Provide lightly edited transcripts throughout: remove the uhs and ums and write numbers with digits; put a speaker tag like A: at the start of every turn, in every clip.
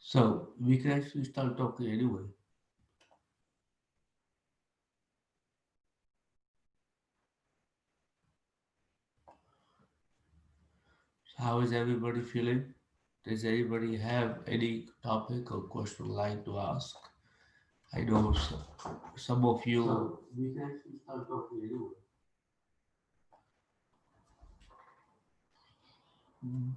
A: So we can actually start talking anyway. So how is everybody feeling? Does anybody have any topic or question like to ask? I know some of you. So we can actually start talking anyway. Mm.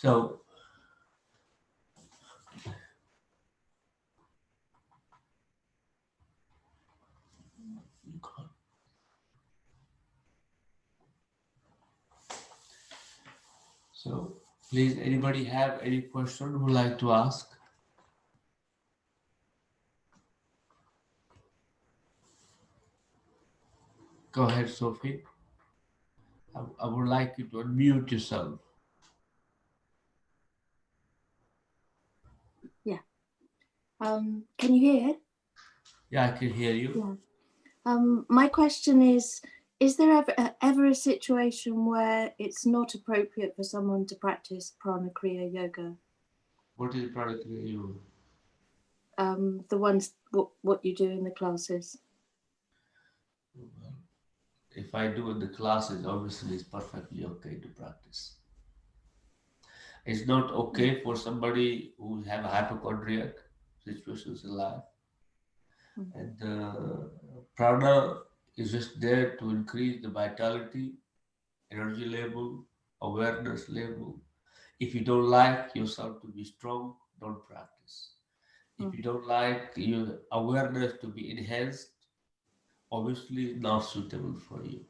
A: So, so please, anybody have any question would like to ask? Go ahead, Sophie. I would like you to unmute yourself.
B: Yeah. Can you hear?
A: Yeah, I can hear you.
B: Yeah. My question is there ever a situation where it's not appropriate for someone to practice Prana Kriya Yoga?
A: What is Prana Kriya Yoga?
B: The ones, what you do in the classes.
A: Well, if I do in the classes, obviously it's perfectly okay to practice. It's not okay for somebody who have hypochondriac situations in life. And prana is just there to increase the vitality, energy level, awareness level. If you don't like yourself to be strong, don't practice. If you don't like your awareness to be enhanced, obviously not suitable for you.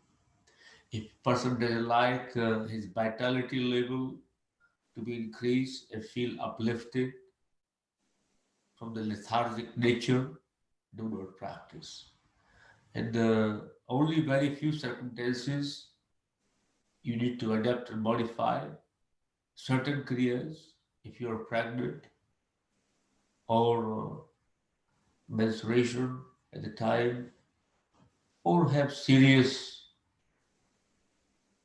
A: If person doesn't like his vitality level to be increased and feel uplifted from the lethargic nature, do not practice. And only very few circumstances you need to adapt and modify certain kriyas if you are pregnant or menstruation at the time or have serious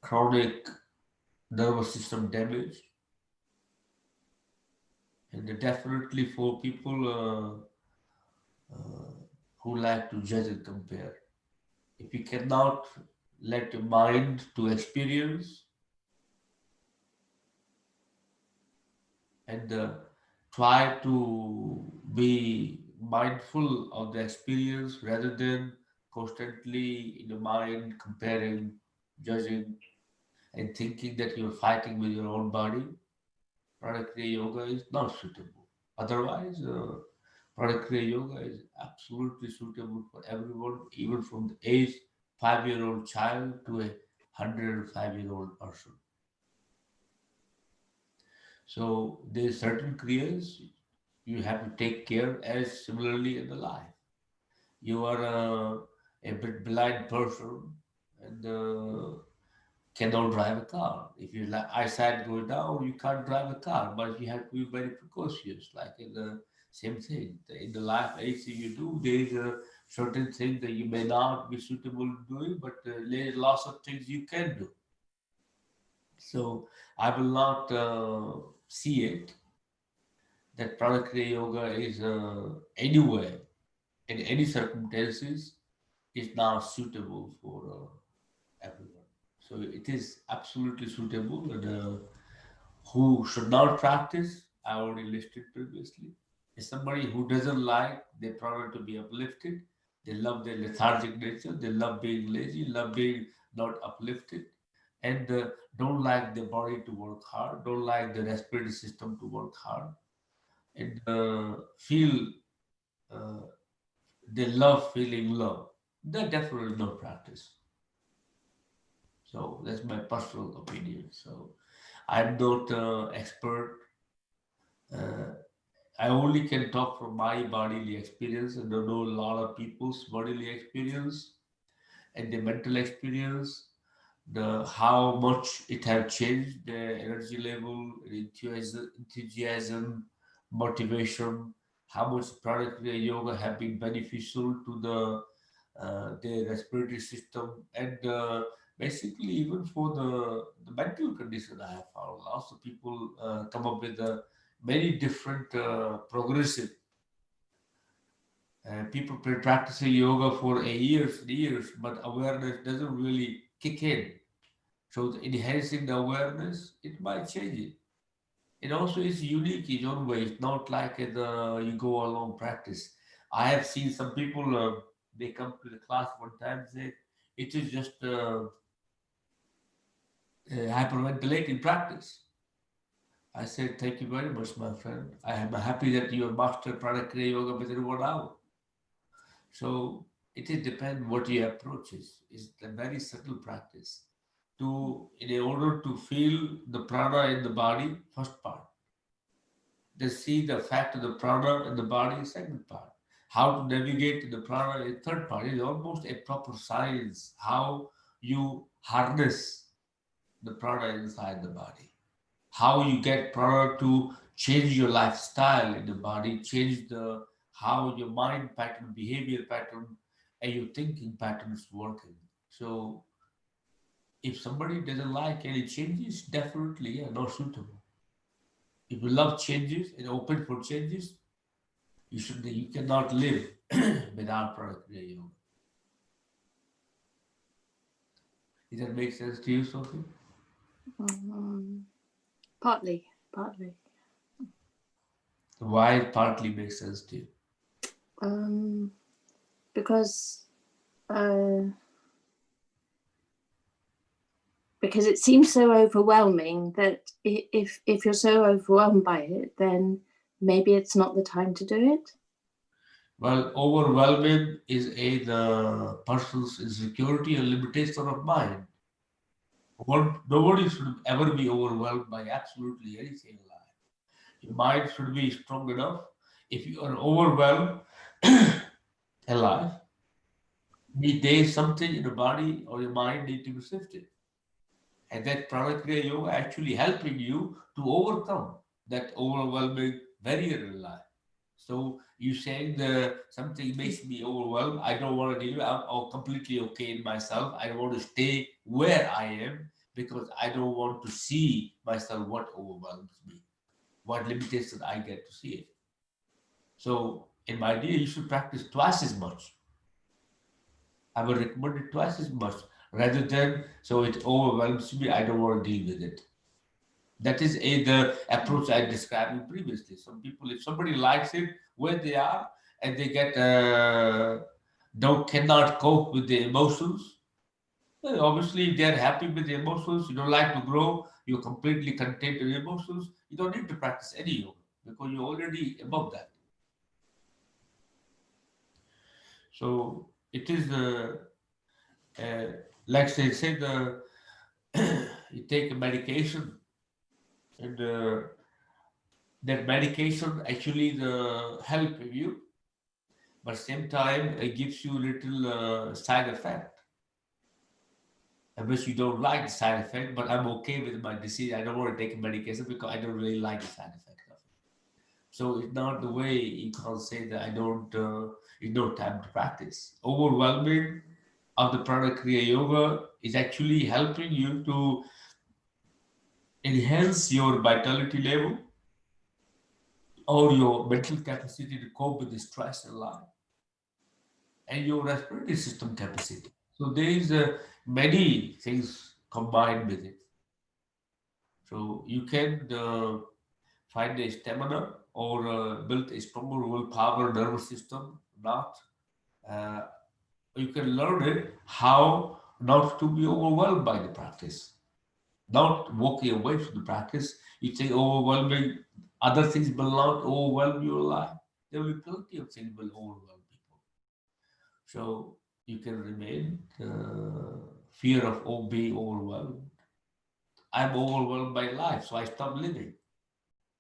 A: chronic nervous system damage. And definitely for people who like to judge and compare. If you cannot let your mind to experience and try to be mindful of the experience rather than constantly in the mind comparing, judging, and thinking that you're fighting with your own body, Prana Kriya Yoga is not suitable. Otherwise, Prana Kriya Yoga is absolutely suitable for everyone, even from the age 5-year-old child to a 105-year-old person. So there are certain kriyas you have to take care as similarly in the life. You are a bit blind person and cannot drive a car. If your eyesight goes down, you can't drive a car, but you have to be very precautious. Like in the same thing in the life, anything you do, there is a certain thing that you may not be suitable doing, but there is lots of things you can do. So I will not see it that Prana Kriya Yoga is anywhere in any circumstances is now suitable for everyone. So it is absolutely suitable. And who should not practice, I already listed previously, is somebody who doesn't like their prana to be uplifted. They love their lethargic nature. They love being lazy, love being not uplifted, and don't like their body to work hard, don't like the respiratory system to work hard, and feel uh, they love feeling love. That definitely no practice. So that's my personal opinion. So I'm not expert. Uh, I only can talk from my bodily experience, and I know a lot of people's bodily experience and the mental experience, the how much it have changed the energy level, enthusiasm, motivation, how much product yoga have been beneficial to the respiratory system and Basically, even for the mental condition, I have found lots of people come up with many different progressive. People practicing yoga for a years and years, but awareness doesn't really kick in. So enhancing the awareness, it might change it. It also is unique in its own way. It's not like you go along practice. I have seen some people, they come to the class one time, say, it is just hyperventilating practice. I said, thank you very much, my friend. I am happy that you have mastered Prana Kriya Yoga within 1 hour. So it is depend what your approach is. It's a very subtle practice. In order to feel the prana in the body, first part. Then see the effect of the prana in the body, second part. How to navigate the prana in third part. It's almost a proper science. How you harness the prana inside the body. How you get prana to change your lifestyle in the body, change the how your mind pattern, behavior pattern, and your thinking pattern is working. So if somebody doesn't like any changes, definitely not suitable. If you love changes and open for changes, you cannot live without Prana Kriya Yoga. Does that make sense to you, Sophie?
B: Um, partly, partly.
A: Why it partly makes sense to you?
B: Because uh, because it seems so overwhelming that if you're so overwhelmed by it, then maybe it's not the time to do it.
A: Well, overwhelming is the person's insecurity and limitation of mind. Nobody should ever be overwhelmed by absolutely anything in life. Your mind should be strong enough. If you are overwhelmed in life, there is something in the body or your mind need to be shifted. And that Prana Kriya Yoga actually helping you to overcome that overwhelming barrier in life. So you saying the something makes me overwhelmed. I don't want to deal with. I'm completely okay in myself. I want to stay where I am because I don't want to see myself what overwhelms me, what limitations I get to see it. So in my idea, you should practice twice as much. I would recommend it twice as much rather than so it overwhelms me. I don't want to deal with it. That is the approach I described you previously. Some people, if somebody likes it where they are and they get don't cannot cope with the emotions, well, obviously if they are happy with the emotions, you don't like to grow, you're completely content with emotions, you don't need to practice any yoga because you're already above that. So it is uh, like say the you take a medication and that medication actually the help you, but same time it gives you little side effect. I wish you don't like the side effect, but I'm okay with my disease. I don't want to take a medication because I don't really like the side effect of it. So it's not the way you can't say that I don't, you know, time to practice. Overwhelming of the Prana Kriya Yoga is actually helping you to enhance your vitality level or your mental capacity to cope with the stress in life and your respiratory system capacity. So there is many things combined with it. So you can find a stamina or build a stronger willpower nervous system. Not uh, you can learn it how not to be overwhelmed by the practice, not walking away from the practice. You think overwhelming other things will not overwhelm your life. There will be plenty of things will overwhelm people. So you can remain fear of being overwhelmed. I'm overwhelmed by life, so I stop living.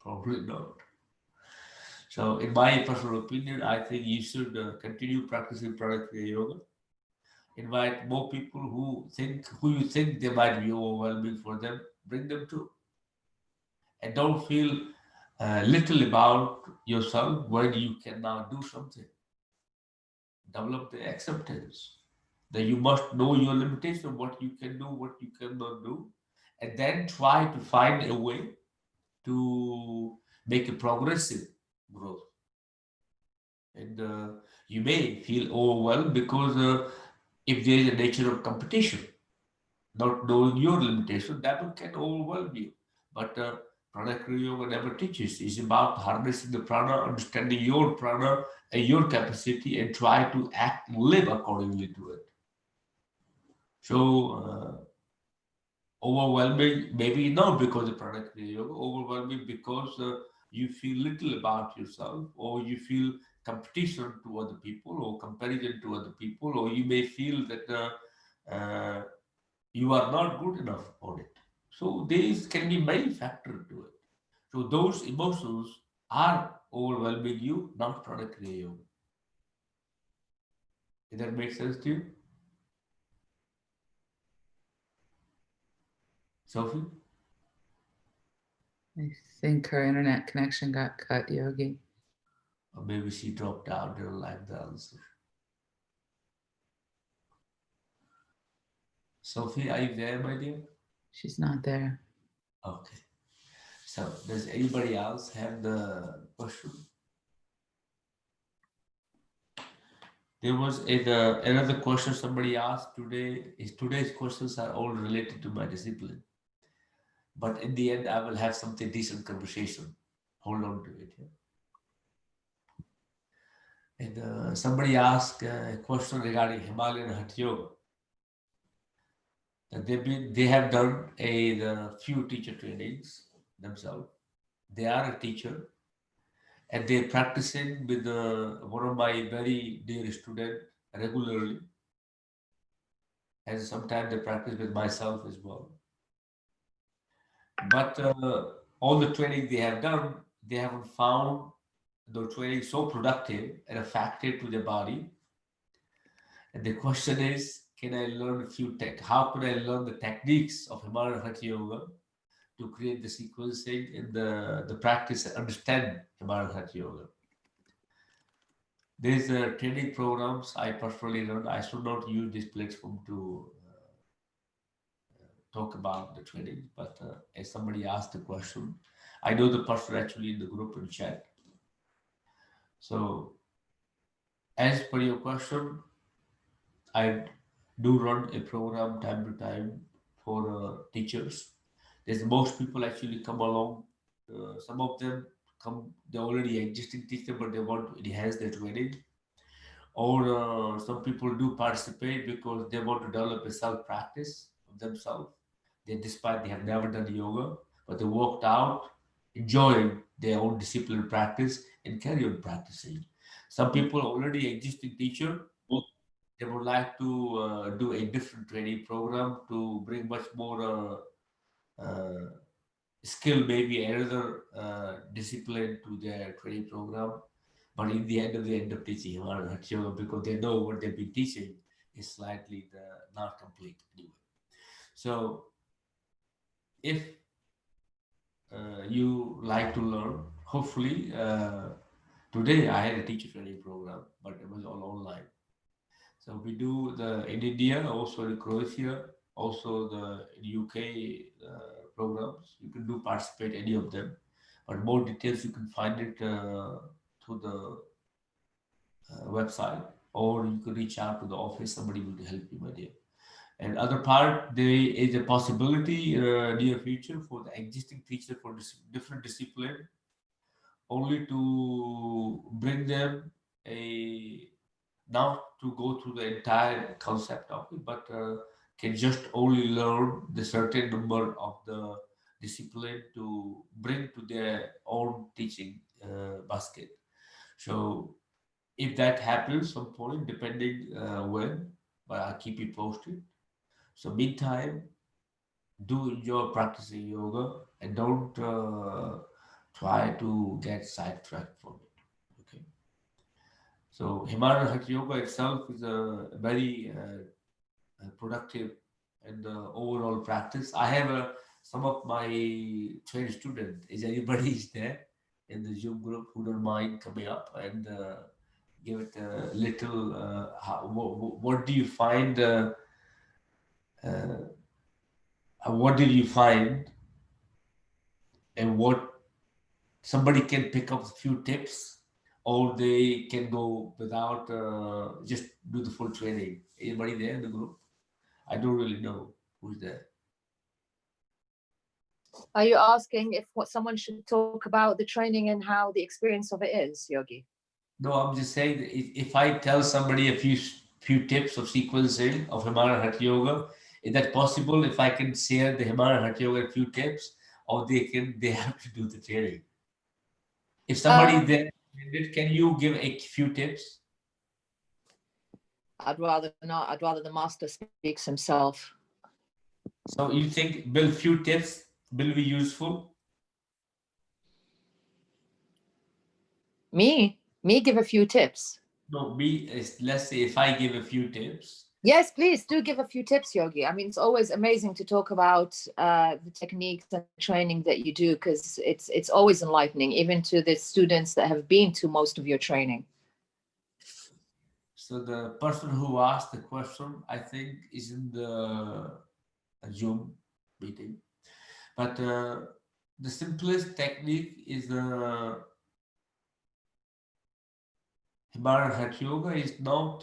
A: Probably not. So, in my personal opinion, I think you should continue practicing Prana Kriya Yoga. Invite more people who you think they might be overwhelming for them. Bring them too, and don't feel little about yourself when you cannot do something. Develop the acceptance That you must know your limitation, what you can do, what you cannot do, and then try to find a way to make a progressive growth. And you may feel overwhelmed because if there is a nature of competition, not knowing your limitation, that can overwhelm you. But Prana Kriya Yoga never teaches. It's about harnessing the prana, understanding your prana and your capacity, and try to act and live accordingly to it. So, overwhelming, maybe not because of Prana Kriya Yoga, overwhelming because you feel little about yourself, or you feel competition to other people, or comparison to other people, or you may feel that you are not good enough on it. So these can be many factors to it. So those emotions are overwhelming you, not Prana Kriya Yoga. Does that make sense to you, Sophie?
C: I think her internet connection got cut, Yogi.
A: Or maybe she dropped out, didn't like the answer. Sophie, are you there, my dear?
C: She's not there.
A: Okay. So, does anybody else have the question? There was another question somebody asked today. Is today's questions are all related to my discipline, but in the end, I will have something decent conversation. Hold on to it. Yeah? And somebody asked a question regarding Himalayan Hatha Yoga. That they have done the few teacher trainings themselves. They are a teacher, and they're practicing with one of my very dear student regularly, and sometimes they practice with myself as well. But all the training they have done, they haven't found the training so productive and effective to the body. And the question is, can I learn a few tech? How could I learn the techniques of Himalayan Hatha Yoga to create the sequencing in the practice and understand Himalayan Hatha Yoga? There's training programs I personally run. I should not use this platform to talk about the training, but as somebody asked the question, I know the person actually in the group and chat. So, as per your question, I do run a program time to time for teachers. There's most people actually come along. Some of them come, they're already existing teacher, but they want to enhance their training. Or some people do participate because they want to develop a self practice of themselves. Despite they have never done yoga, but they walked out enjoying their own discipline practice and carry on practicing. Some people already existing teacher, they would like to do a different training program to bring much more skill, maybe another discipline to their training program. But in the end of the end up teaching Himalayan Hatha Yoga because they know what they've been teaching is slightly not complete anyway. So if you like to learn, hopefully today I had a teacher training program, but it was all online. So we do the in India, also in Croatia, also the in UK programs. You can do participate any of them, but more details you can find it through the website, or you could reach out to the office. Somebody will help you, my dear. And other part, there is a possibility near future for the existing teacher for different discipline, only to bring them a not to go through the entire concept of it, but can just only learn the certain number of the discipline to bring to their own teaching basket. So if that happens some point, depending when, but I'll keep you posted. So meantime, do enjoy practicing yoga and don't try to get sidetracked from it. Okay. So Himalayan Hatha Yoga itself is a very productive and overall practice. I have some of my trained students. Is anybody is there in the Zoom group who don't mind coming up and give it a little. What do you find? Uh, what did you find, and what somebody can pick up a few tips, or they can go without just do the full training. Anybody there in the group? I don't really know who's there.
D: Are you asking if what someone should talk about the training and how the experience of it is, Yogi?
A: No, I'm just saying that if I tell somebody a few tips of sequencing of Himalayan Hatha Yoga, is that possible? If I can share the Himalayan Hatha Yoga a few tips, or they have to do the training. If somebody there, can you give a few tips?
D: I'd rather not. I'd rather the master speaks himself.
A: So you think Bill few tips will be useful?
D: Me give a few tips.
A: No, let's say if I give a few tips.
D: Yes, please do give a few tips, Yogi. I mean, it's always amazing to talk about the techniques and training that you do, because it's always enlightening, even to the students that have been to most of your training.
A: So the person who asked the question, I think, is in the Zoom meeting. But the simplest technique is the Himalayan Hatha Yoga is not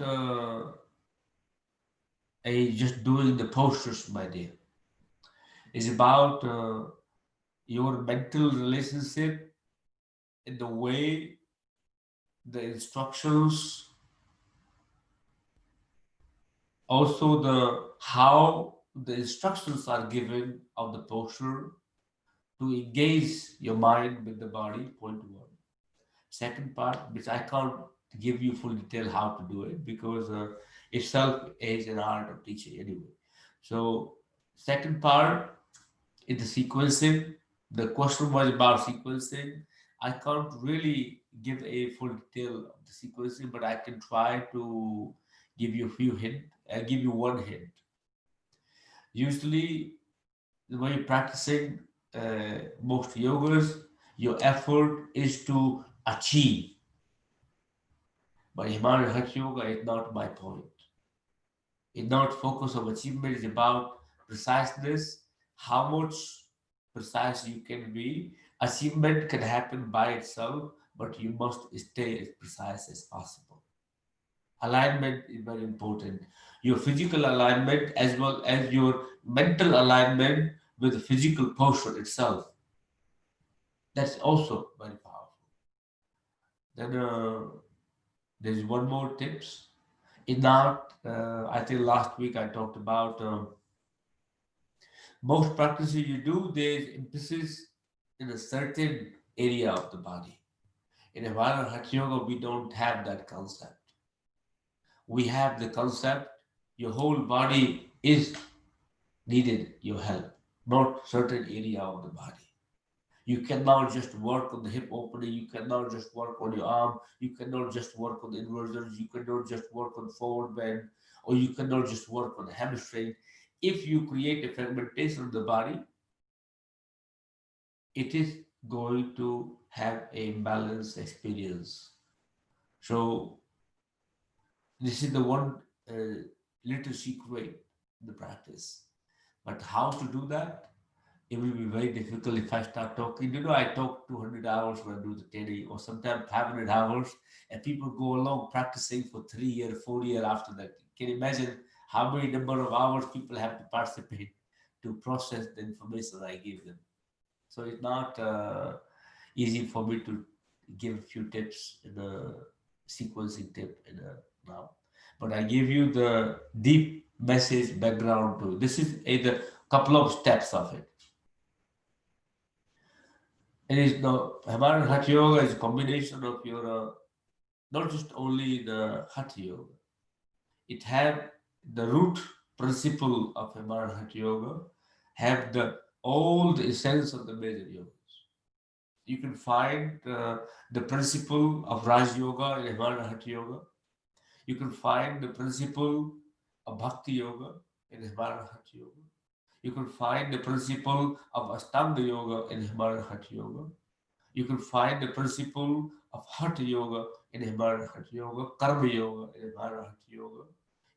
A: just doing the postures, my dear. It's about your mental relationship in the way the instructions, also the how the instructions are given of the posture to engage your mind with the body, point one. Second part, which I can't give you full detail how to do it, because itself is an art of teaching anyway. So second part is the sequencing. The question was about sequencing. I can't really give a full detail of the sequencing, but I can try to give you a few hints. I'll give you one hint. Usually, when you're practicing most yogas, your effort is to achieve. But Himalayan Hatha Yoga is not my point. It's not focus of achievement, it's about preciseness, how much precise you can be. Achievement can happen by itself, but you must stay as precise as possible. Alignment is very important. Your physical alignment as well as your mental alignment with the physical posture itself. That's also very powerful. Then there's one more tips. In that, I think last week I talked about most practices you do, there's emphasis in a certain area of the body. In Himalayan Hatha Yoga, we don't have that concept. We have the concept your whole body is needed your help, not certain area of the body. You cannot just work on the hip opening, you cannot just work on your arm, you cannot just work on the inversions, you cannot just work on forward bend, or you cannot just work on the hamstring. If you create a fragmentation of the body, it is going to have a balanced experience. So this is the one little secret in the practice. But how to do that? It will be very difficult if I start talking. I talk 200 hours when I do the training, or sometimes 500 hours, and people go along practicing for 3 years, 4 years after that. Can you imagine how many number of hours people have to participate to process the information I give them? So it's not easy for me to give a few tips in a sequencing tip in a now. But I give you the deep message background to this is a couple of steps of it. It is the Himalayan Hatha Yoga is a combination of your not just only the Hatha Yoga. It have the root principle of Himalayan Hatha Yoga, have the all the essence of the major yogas. You can find the principle of Raj Yoga in Himalayan Hatha Yoga. You can find the principle of Bhakti Yoga in Himalayan Hatha Yoga. You can find the principle of Ashtanga Yoga in Himalayan Hatha Yoga. You can find the principle of Hatha Yoga in Himalayan Hatha Yoga, Karma Yoga in Himalayan Hatha Yoga.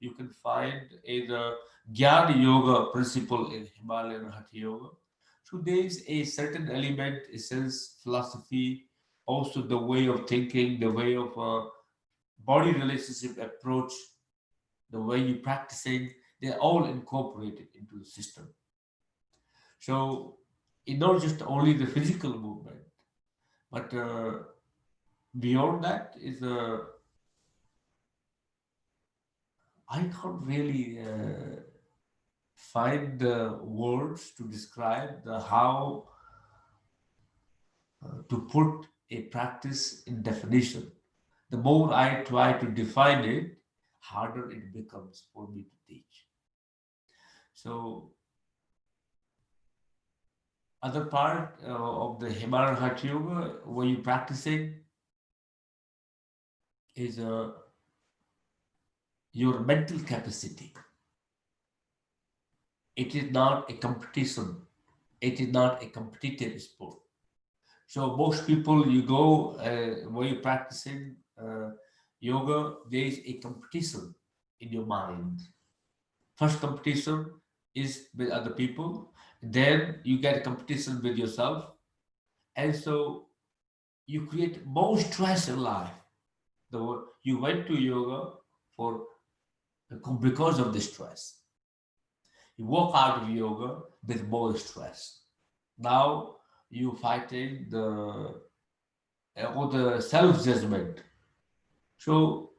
A: You can find the Jnana Yoga principle in Himalayan Hatha Yoga. So there is a certain element, a sense, philosophy, also the way of thinking, the way of body relationship approach, the way you practicing, they're all incorporated into the system. So it's not just only the physical movement, but beyond that is I can't really find the words to describe the how to put a practice in definition. The more I try to define it, harder it becomes for me to teach. So other part of the Himalayan Hatha Yoga where you practicing is your mental capacity. It is not a competition. It is not a competitive sport. So most people, you go where you're practicing yoga, there is a competition in your mind. First competition is with other people. Then you get a competition with yourself. And so you create more stress in life. You went to yoga for because of the stress. You walk out of yoga with more stress. Now you fighting the or the self judgment. So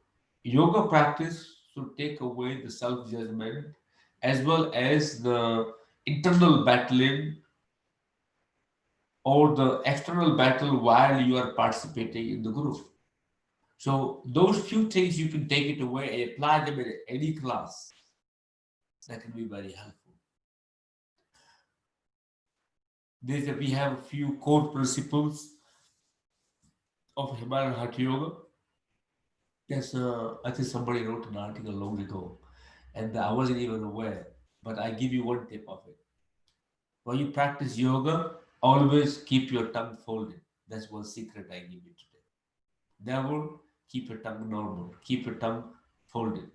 A: yoga practice should take away the self judgment as well as the internal battling or the external battle while you are participating in the group. So those few things you can take it away and apply them in any class. That can be very helpful. We have a few core principles of Himalayan Hatha Yoga. Yes, I think somebody wrote an article long ago, and I wasn't even aware. But I give you one tip of it. When you practice yoga, always keep your tongue folded. That's one secret I give you today. Never keep your tongue normal. Keep your tongue folded.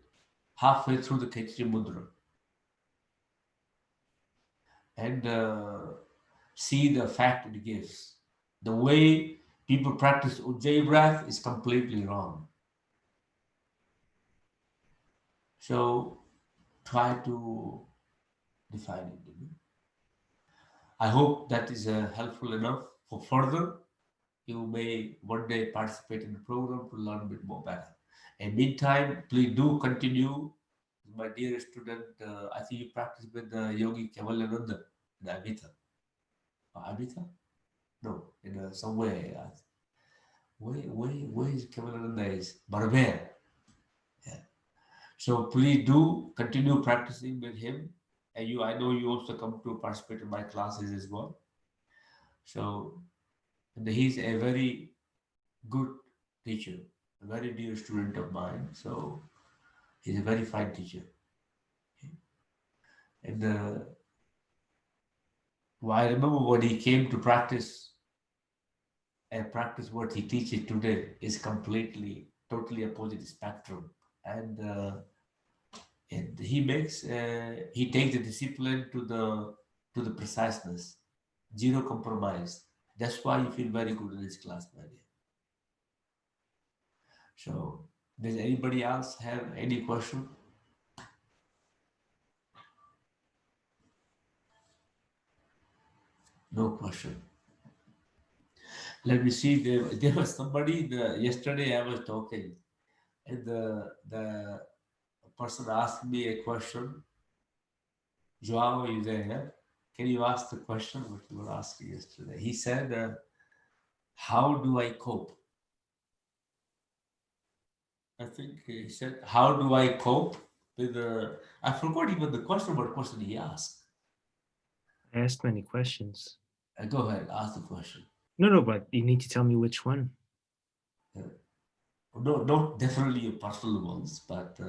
A: Halfway through the Khetri Mudra. And see the effect it gives. The way people practice Ujjayi breath is completely wrong. So try to define it. I hope that is helpful enough for further. You may one day participate in the program to learn a bit more better. In meantime, please do continue. My dear student, I think you practice with Yogi Ashokananda in Abhita. Abhita? No, in somewhere. Where is Ashokananda is? Barber. Yeah. So please do continue practicing with him. And I know you also come to participate in my classes as well. So, and he's a very good teacher, a very dear student of mine. So he's a very fine teacher. And I remember when he came to practice and practice what he teaches today is completely, totally opposite spectrum. And he takes the discipline to the preciseness, zero compromise. That's why you feel very good in this class, my dear. So, does anybody else have any question? No question. Let me see. There was somebody. Yesterday I was talking, and the person asked me a question. Joao, are you there? Yeah? Can you ask the question what you were asking yesterday? He said, "How do I cope?" I think he said, "How do I cope with the?" I forgot even the question. What question he asked?
E: I asked many questions.
A: Go ahead, ask the question.
E: No, but you need to tell me which one.
A: No, not definitely your personal ones, but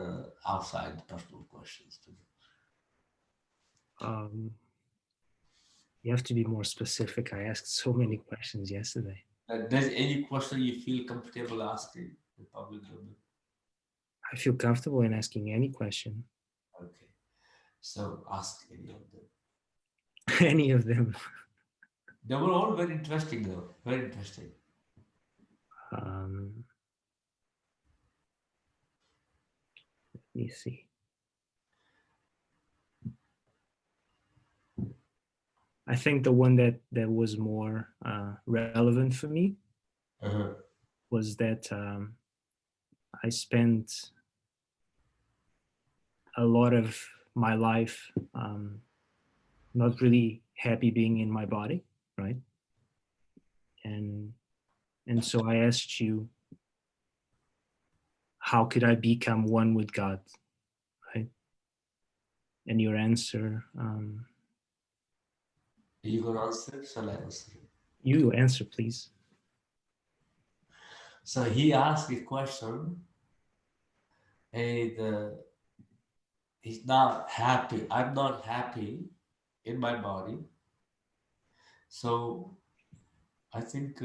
A: outside personal questions too.
E: You have to be more specific. I asked so many questions yesterday.
A: There's any question you feel comfortable asking in public domain?
E: I feel comfortable in asking any question.
A: Okay. So ask any of them.
E: Any of them.
A: They were all very interesting though. Very interesting.
E: Um, Let me see. I think the one that was more relevant for me
A: Uh-huh.
E: was that I spent a lot of my life not really happy being in my body, right? And so I asked you, how could I become one with God, right? And your answer,
A: Are you gonna answer? Shall I answer?
E: you answer, please.
A: So he asked a question. Hey, he's not happy. I'm not happy in my body. So I think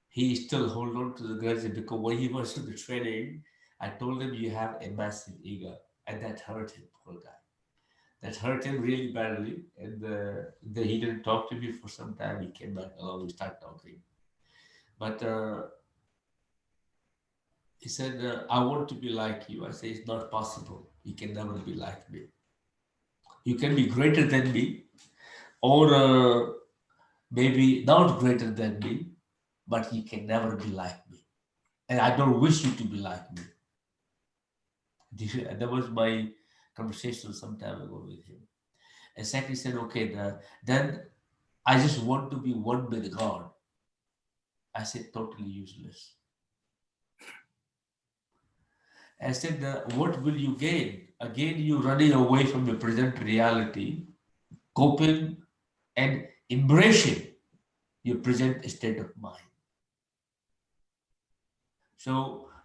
A: he still hold on to the grudge because when he was to the training, I told him you have a massive ego, and that hurt him, poor guy. That hurt him really badly, and he didn't talk to me for some time. He came back along, we started talking, but he said, "I want to be like you." I say, "It's not possible. You can never be like me. You can be greater than me, or maybe not greater than me, but you can never be like me. And I don't wish you to be like me." That was my conversation some time ago with him. And second, he said, "Okay, then I just want to be one with God." I said, "Totally useless." I said, "What will you gain? Again, you running away from the present reality, coping and embracing your present state of mind. So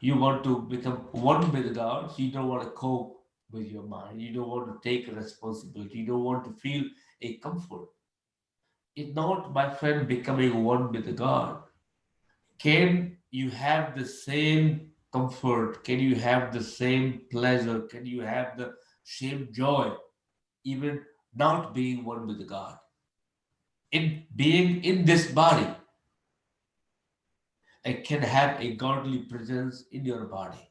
A: you want to become one with God. So you don't want to cope with your mind. You don't want to take responsibility. You don't want to feel a comfort. It's not, my friend, becoming one with God. Can you have the same comfort? Can you have the same pleasure? Can you have the same joy, even not being one with God? In being in this body, it can have a godly presence in your body.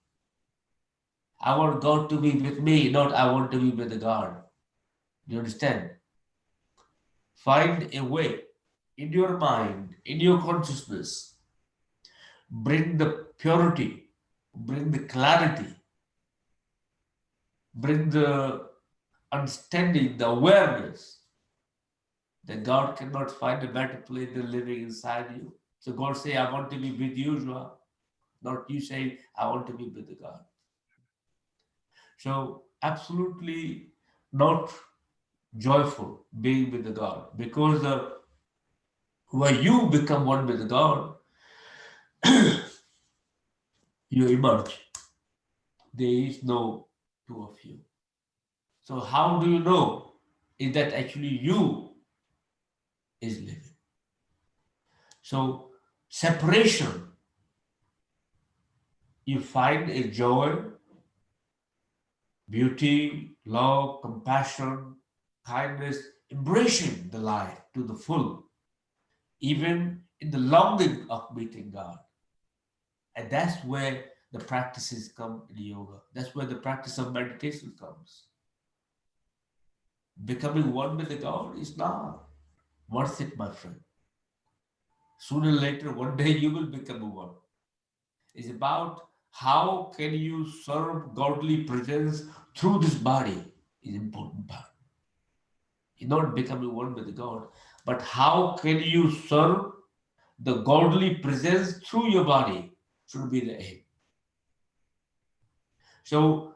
A: I want God to be with me, not I want to be with God. Do you understand? Find a way in your mind, in your consciousness, bring the purity, bring the clarity, bring the understanding, the awareness that God cannot find a better place than living inside you. So God say, "I want to be with you, Joa," not you say, "I want to be with the God." So absolutely not joyful being with the God, because when you become one with the God, you emerge. There is no two of you. So how do you know is that actually you is living? So separation, you find a joy, beauty, love, compassion, kindness, embracing the life to the full, even in the longing of meeting God. And that's where the practices come in yoga. That's where the practice of meditation comes. Becoming one with the God is not worth it, my friend. Sooner or later, one day you will become one. It's about how can you serve godly presence through this body is important part. It's not becoming one with God, but how can you serve the godly presence through your body should be the aim. So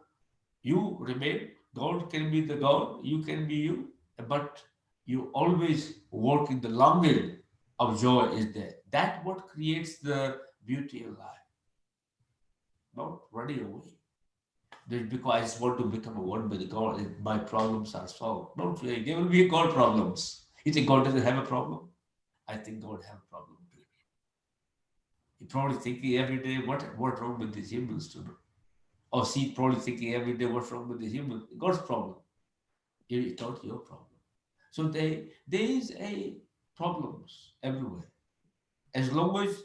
A: you remain, God can be the God, you can be you, but you always work in the longing of joy is there. That what creates the beauty in life, not running away. Just because I just want to become a one with God, and my problems are solved. Don't worry, there will be God problems. You think God doesn't have a problem? I think God have a problem too. You're probably thinking every day, what wrong with these humans to do? Or she probably thinking every day, what's wrong with these humans? God's problem. It's not your problem. So there is a problems everywhere. As long as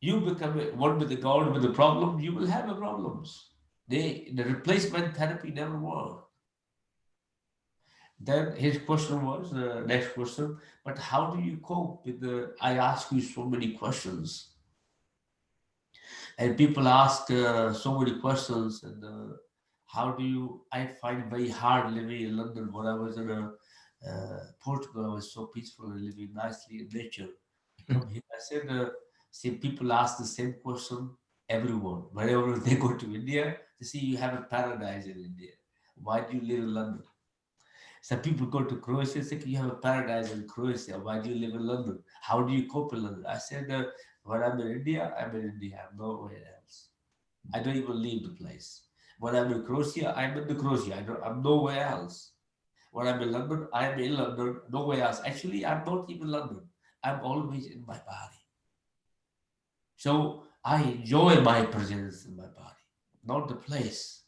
A: you become one with the God with the problem, you will have a problems. The replacement therapy never worked. Then his question was the next question. But how do you cope with the? I ask you so many questions, and people ask so many questions. And how do you? I find very hard living in London. When I was in Portugal, I was so peaceful and living nicely in nature. Come here. I said, see, people ask the same question, everyone. Whenever they go to India, they say, you have a paradise in India. Why do you live in London? Some people go to Croatia and say, you have a paradise in Croatia. Why do you live in London? How do you cope in London? I said, when I'm in India, I'm in India. I'm nowhere else. I don't even leave the place. When I'm in Croatia, I'm in the Croatia. I'm nowhere else. When I'm in London, I'm in London, nowhere else. Actually, I'm not even London. I'm always in my body. So I enjoy my presence in my body, not the place.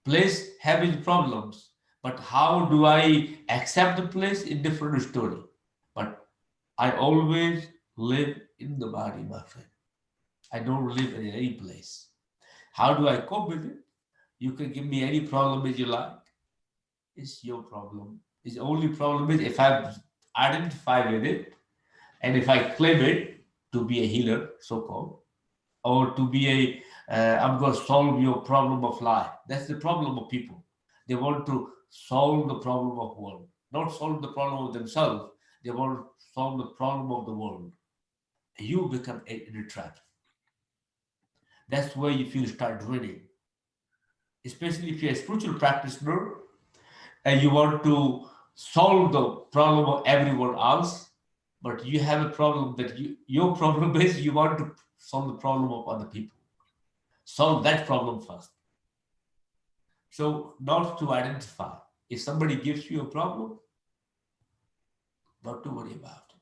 A: Place having problems, but how do I accept the place in different story. But I always live in the body, my friend. I don't live in any place. How do I cope with it? You can give me any problem as you like. It's your problem. It's only problem is if I identify with it and if I claim it to be a healer, so called, or to be I'm going to solve your problem of life. That's the problem of people. They want to solve the problem of world, not solve the problem of themselves. They want to solve the problem of the world. You become in a trap. That's where you feel start draining. Especially if you're a spiritual practitioner and you want to solve the problem of everyone else, but you have a problem that your problem is you want to solve the problem of other people. Solve that problem first. So not to identify. If somebody gives you a problem, not to worry about it.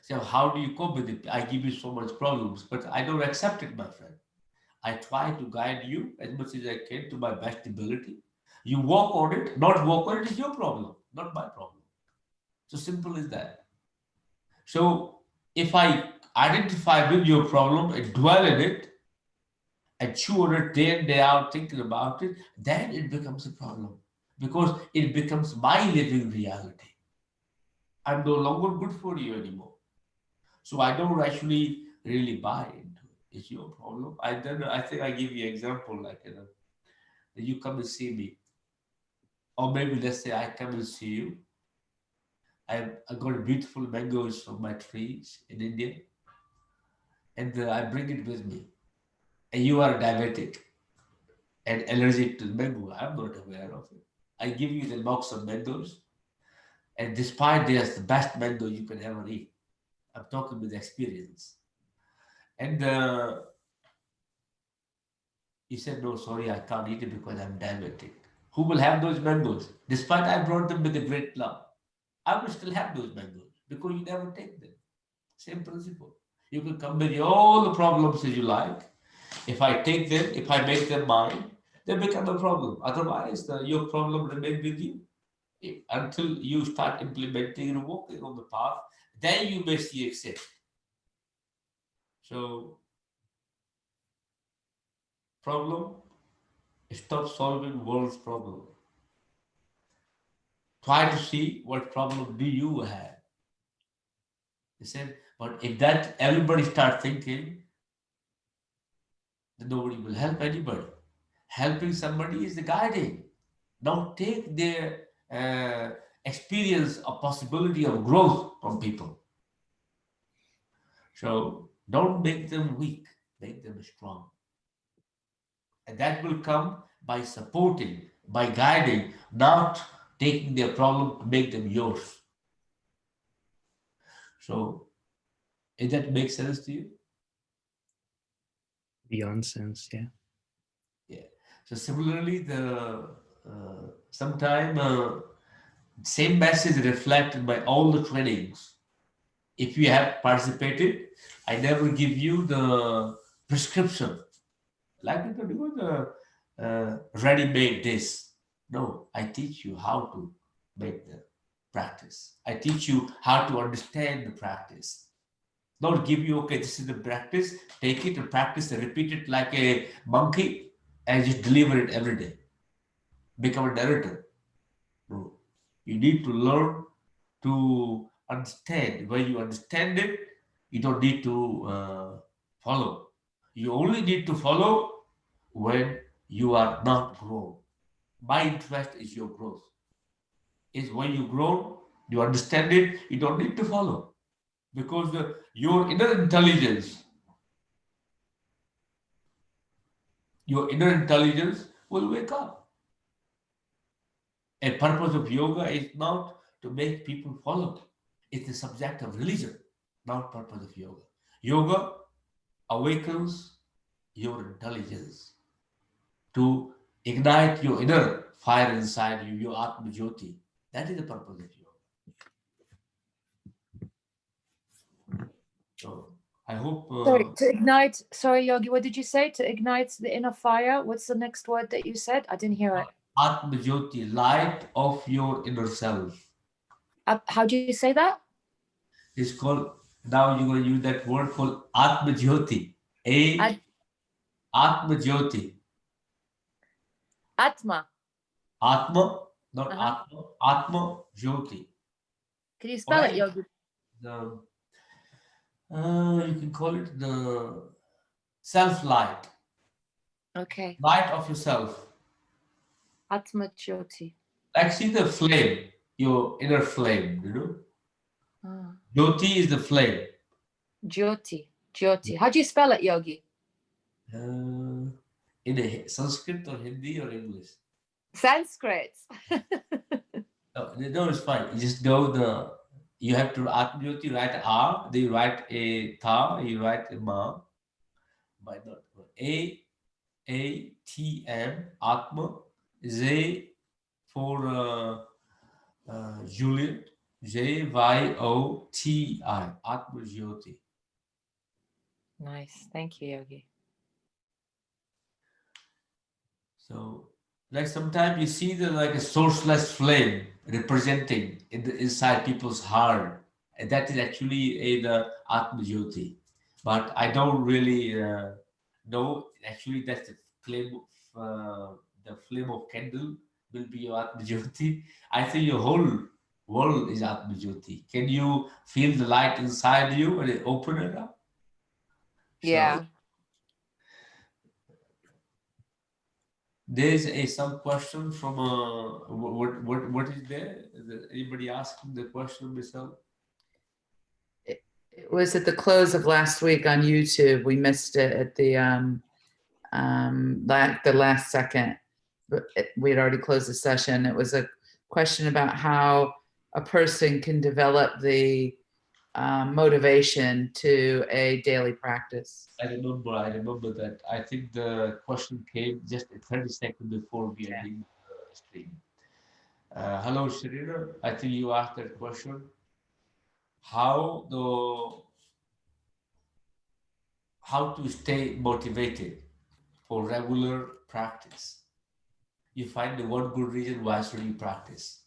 A: So how do you cope with it? I give you so much problems, but I don't accept it, my friend. I try to guide you as much as I can to my best ability. You walk on it, not walk on it is your problem, not my problem. So simple as that. So if I identify with your problem and dwell in it and chew on it day in, day out, thinking about it, then it becomes a problem because it becomes my living reality. I'm no longer good for you anymore. So I don't actually really buy into it. It's your problem. I think I give you an example like that you come and see me. Or maybe let's say I come and see you. I got beautiful mangoes from my trees in India, and I bring it with me. And you are diabetic and allergic to mango. I'm not aware of it. I give you the box of mangoes, and despite there's the best mango you can ever eat. I'm talking with experience. And he said, no, sorry, I can't eat it because I'm diabetic. Who will have those mangoes? Despite I brought them with a great love, I will still have those mangoes because you never take them. Same principle. You can come with all the problems as you like. If I take them, if I make them mine, they become a problem. Otherwise, your problem remains with you. Until you start implementing and walking on the path, then you may see exit. So, problem, stop solving world's problem. Try to see what problem do you have. He said, but if that everybody start thinking, then nobody will help anybody. Helping somebody is the guiding. Don't take their experience or possibility of growth from people. So don't make them weak, make them strong. And that will come by supporting, by guiding, not taking their problem to make them yours. So, if that makes sense to you?
E: Beyond sense, yeah.
A: Yeah. So similarly, the sometime same message reflected by all the trainings. If you have participated, I never give you the prescription, like the ready-made this. No, I teach you how to make the practice. I teach you how to understand the practice. Don't give you, okay, this is the practice, take it and practice and repeat it like a monkey and just deliver it every day. Become a narrator. No. You need to learn to understand. When you understand it, you don't need to follow. You only need to follow when you are not grown. My interest is your growth. Is when you grow, you understand it, you don't need to follow. Because your inner intelligence will wake up. A purpose of yoga is not to make people follow. It's the subject of religion, not purpose of yoga. Yoga awakens your intelligence to ignite your inner fire inside you, your Atma Jyoti. That is the purpose of yoga. So I hope.
D: Sorry, to ignite. Sorry, Yogi, what did you say? To ignite the inner fire. What's the next word that you said? I didn't hear it.
A: Atma Jyoti, light of your inner self.
D: How do you say that?
A: It's called, now you're going to use that word called Atma Jyoti. Atma Jyoti.
D: Atma.
A: Atma, not
D: Uh-huh.
A: Atma. Atma Jyoti.
D: Can you spell it,
A: Alright.
D: Yogi?
A: You can call it the self-light.
D: Okay.
A: Light of yourself.
D: Atma Jyoti.
A: Like see the flame, your inner flame, you know?
D: Ah.
A: Jyoti is the flame.
D: Jyoti. Jyoti. How do you spell it, Yogi?
A: In a Sanskrit or Hindi or English?
D: Sanskrit.
A: No, it's fine. You just go you have to Atma Jyoti, write R, then you write a Tha, you write a Ma. By not A-T-M, Atma, Z for Juliet, J-Y-O-T-I, Atma Jyoti.
D: Nice. Thank you, Yogi.
A: So, like sometimes you see like a sourceless flame representing inside people's heart, and that is actually the Atma Jyoti. But I don't really know. Actually, that's the flame of candle will be your Atma Jyoti. I think your whole world is Atma Jyoti. Can you feel the light inside you and open it up?
D: Yeah.
A: So, there's some question from what is there? Is there anybody asking the question, Michelle?
C: It was at the close of last week on YouTube. We missed it at the last second. But we had already closed the session. It was a question about how a person can develop the motivation to a daily practice.
A: I remember that. I think the question came just 30 seconds before we ending the stream. Hello, Sharina. I think you asked that question. How to stay motivated for regular practice? You find the one good reason why should you practice.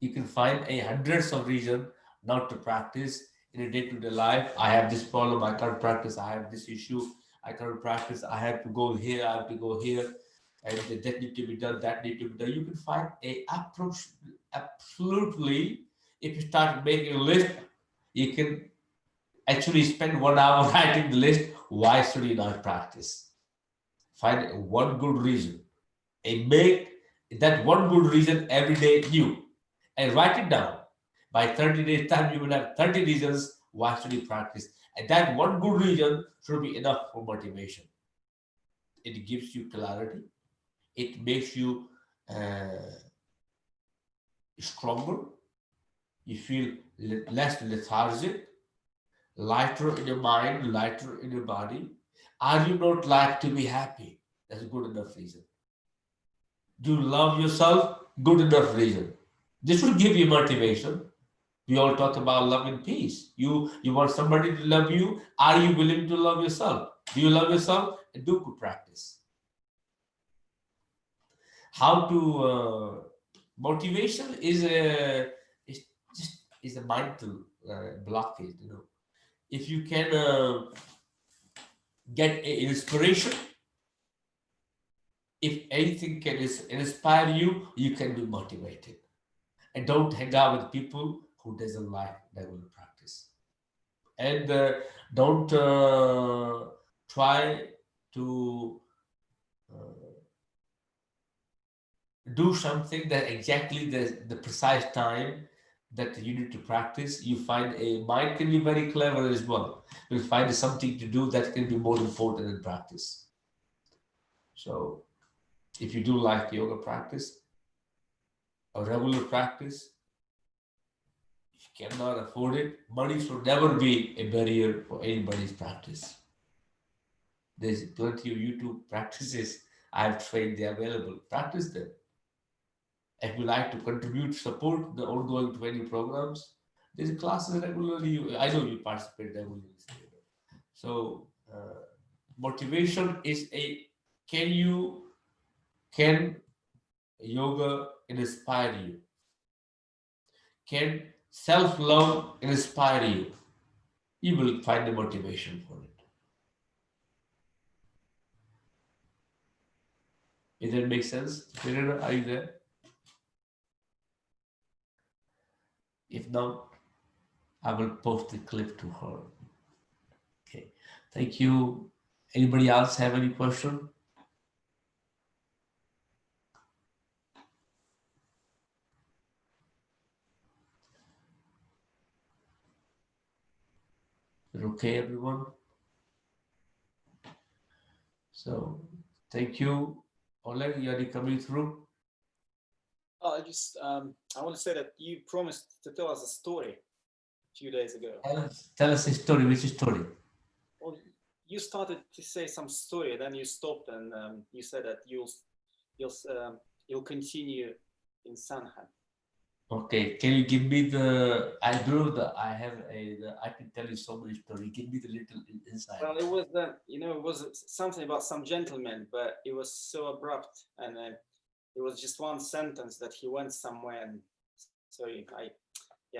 A: You can find hundreds of reasons not to practice in a day-to-day life. I have this problem, I can't practice. I have this issue, I can't practice. I have to go here, I have to go here, and that need to be done, that need to be done. You can find a approach. Absolutely, if you start making a list, you can actually spend 1 hour writing the list. Why should you not practice? Find one good reason and make that one good reason every day new and write it down. By 30 days time, you will have 30 reasons why should you practice. And that one good reason should be enough for motivation. It gives you clarity. It makes you stronger. You feel less lethargic, lighter in your mind, lighter in your body. Are you not like to be happy? That's a good enough reason. Do you love yourself? Good enough reason. This will give you motivation. We all talk about love and peace. You want somebody to love you. Are you willing to love yourself? Do you love yourself? Do good practice. How to motivation is just is a mental blockage. You know, if you can get inspiration, if anything can inspire you, you can be motivated. And don't hang out with people who doesn't like regular practice. And don't try to do something that exactly the precise time that you need to practice. You find a mind can be very clever as well. You'll find something to do that can be more important than practice. So if you do like yoga practice, a regular practice, if you cannot afford it, money should never be a barrier for anybody's practice. There's plenty of YouTube practices I've trained, they're available. Practice them. If you like to contribute, support the ongoing training programs, there's classes regularly. I know you participate regularly. So motivation is can yoga inspire you? Can self-love inspire you? You will find the motivation for it. Does that make sense? Miranda, are you there? If not, I will post the clip to her. Okay. Thank you. Anybody else have any question? Is it okay, everyone? So thank you. Oleg, you are coming through?
F: I just I want to say that you promised to tell us a story a few days ago.
A: Tell us a story. Which story?
F: Well, you started to say some story, then you stopped, and you said that you'll continue in Sangha.
A: Okay, can you give me the? I know that I have I can tell you so many stories. Give me the little insight.
F: Well, it was it was something about some gentleman, but it was so abrupt, and it was just one sentence that he went somewhere, and so I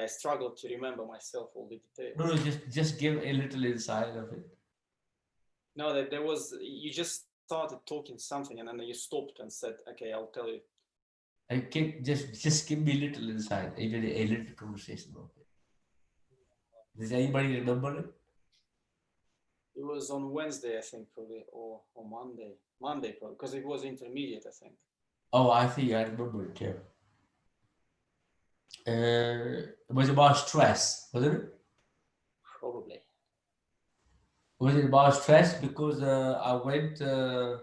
F: struggled to remember myself all the details.
A: No, just give a little insight of it.
F: No, that there was, you just started talking something, and then you stopped and said, "Okay, I'll tell you."
A: I can just give me a little insight, even a little conversation of it. Does anybody remember it?
F: It was on Wednesday, I think, probably, or Monday. Monday, probably, because it was intermediate, I think.
A: Oh, I think I remember it. Yeah. It was about stress, wasn't it?
F: Probably.
A: Was it about stress? Because I went to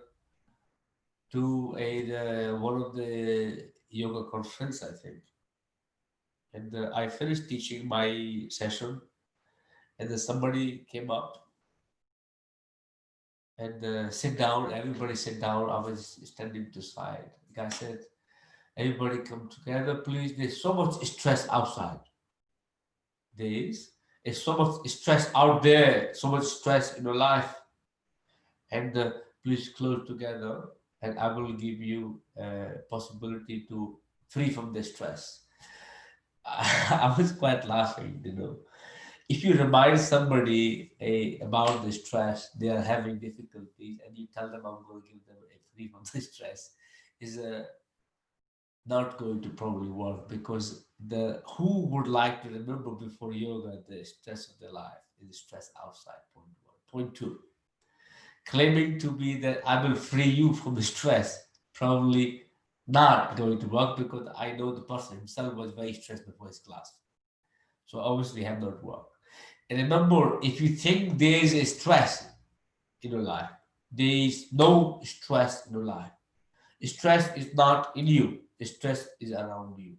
A: one of the yoga conference, I think, and I finished teaching my session, and then somebody came up and sit down. Everybody sit down. I was standing to the side. The guy said, "Everybody come together, please. There's so much stress outside. There's so much stress out there. So much stress in your life, and please close together, and I will give you a possibility to free from the stress." I was quite laughing, you know. If you remind somebody about the stress, they are having difficulties, and you tell them I'm going to give them a free from the stress, is not going to probably work, because the who would like to remember before yoga the stress of their life is the stress outside. Point one. Point two, claiming to be that I will free you from the stress, probably not going to work, because I know the person himself was very stressed before his class. So obviously have not worked. And remember, if you think there is a stress in your life, there is no stress in your life. Stress is not in you. Stress is around you.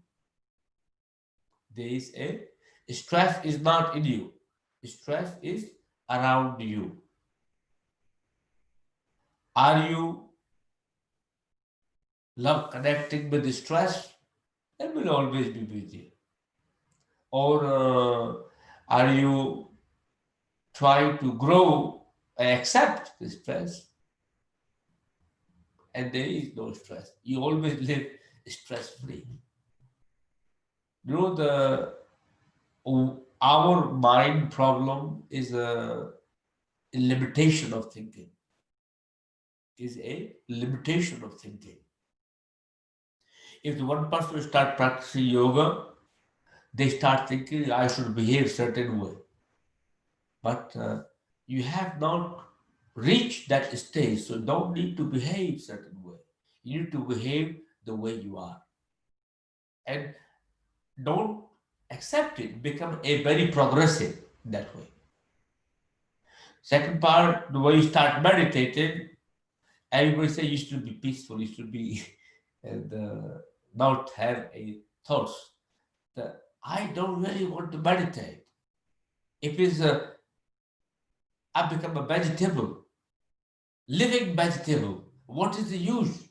A: There is a stress is not in you. Stress is around you. Are you love connecting with the stress? It will always be with you. or are you trying to grow and accept the stress? And there is no stress. You always live stress free. You know, our mind problem is a limitation of thinking. Is a limitation of thinking. If the one person start practicing yoga, they start thinking I should behave certain way. But you have not reached that stage, so you don't need to behave certain way. You need to behave the way you are, and don't accept it. Become a very progressive that way. Second part, the way you start meditating, everybody say you should be peaceful, you should be and not have a thoughts. I don't really want to meditate. If it's I become a vegetable, living vegetable, what is the use?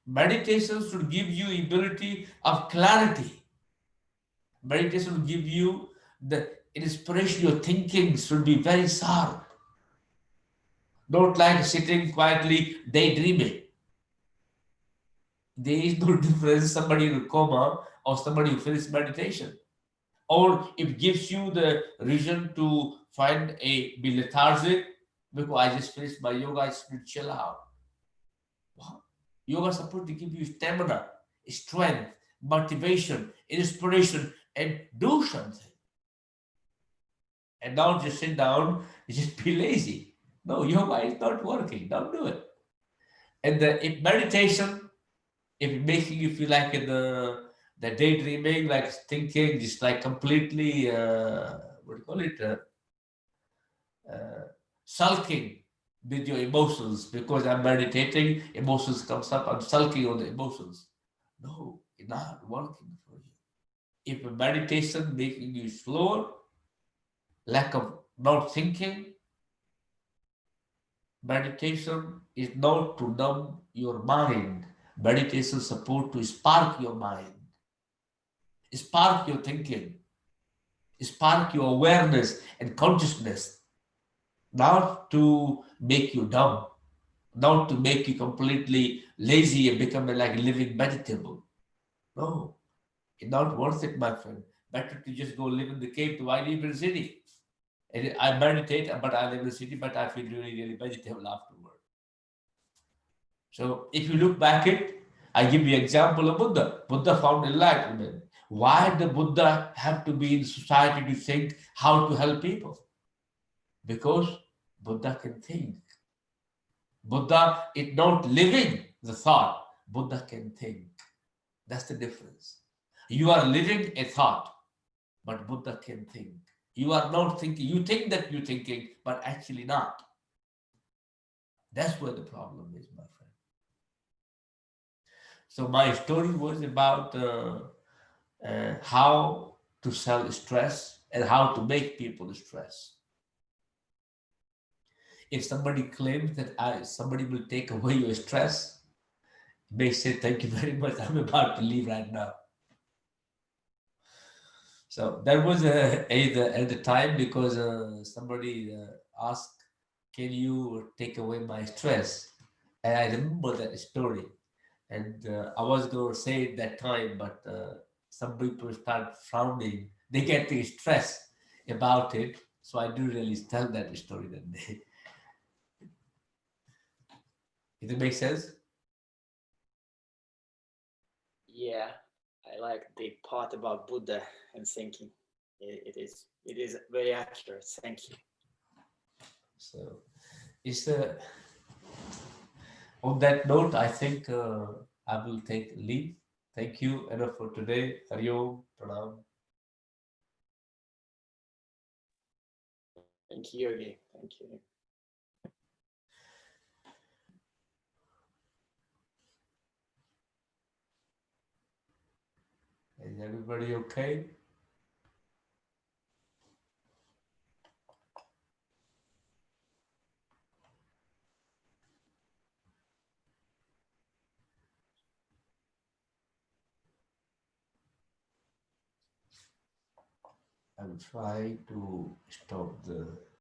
A: Meditation should give you ability of clarity. Meditation will give you the inspiration. Your thinking should be very sharp. Not like sitting quietly daydreaming. There is no difference somebody in a coma or somebody who finished meditation. Or it gives you the reason to find be lethargic because I just finished my yoga, I should chill out. What? Yoga is supposed to give you stamina, strength, motivation, inspiration, and do something. And now just sit down, just be lazy. No, yoga is not working. Don't do it. And if meditation, if it making you feel like in the daydreaming, like thinking, just like completely, what do you call it, sulking with your emotions because I'm meditating, emotions comes up, I'm sulking on the emotions. No, it's not working for you. If a meditation making you slower, lack of not thinking, meditation is not to numb your mind. Meditation is supposed to spark your mind, spark your thinking, spark your awareness and consciousness, not to make you dumb, not to make you completely lazy and become like a living vegetable. No, it's not worth it, my friend. Better to just go live in the cave to I live in the city. And I meditate, but I live in the city, but I feel really, really vegetable afterward. So if you look back at, I give you example of Buddha. Buddha found enlightenment. Why did the Buddha have to be in society to think how to help people? Because Buddha can think. Buddha is not living the thought. Buddha can think. That's the difference. You are living a thought, but Buddha can think. You are not thinking. You think that you're thinking, but actually not. That's where the problem is, my friend. So my story was about how to sell stress and how to make people stress. If somebody claims that somebody will take away your stress, may say, thank you very much, I'm about to leave right now. So there was at the time because somebody asked, can you take away my stress? And I remember that story. And I was going to say it that time, but some people start frowning. They get stressed about it. So I do really tell that story that day. Does it make sense?
F: Yeah, I like the part about Buddha and thinking. It is very accurate. Thank you.
A: So it's on that note, I think I will take leave. Thank you enough for today. Hari Om, Pranam.
F: Thank you, Yogi. Thank you.
A: Is everybody okay? I will try to stop the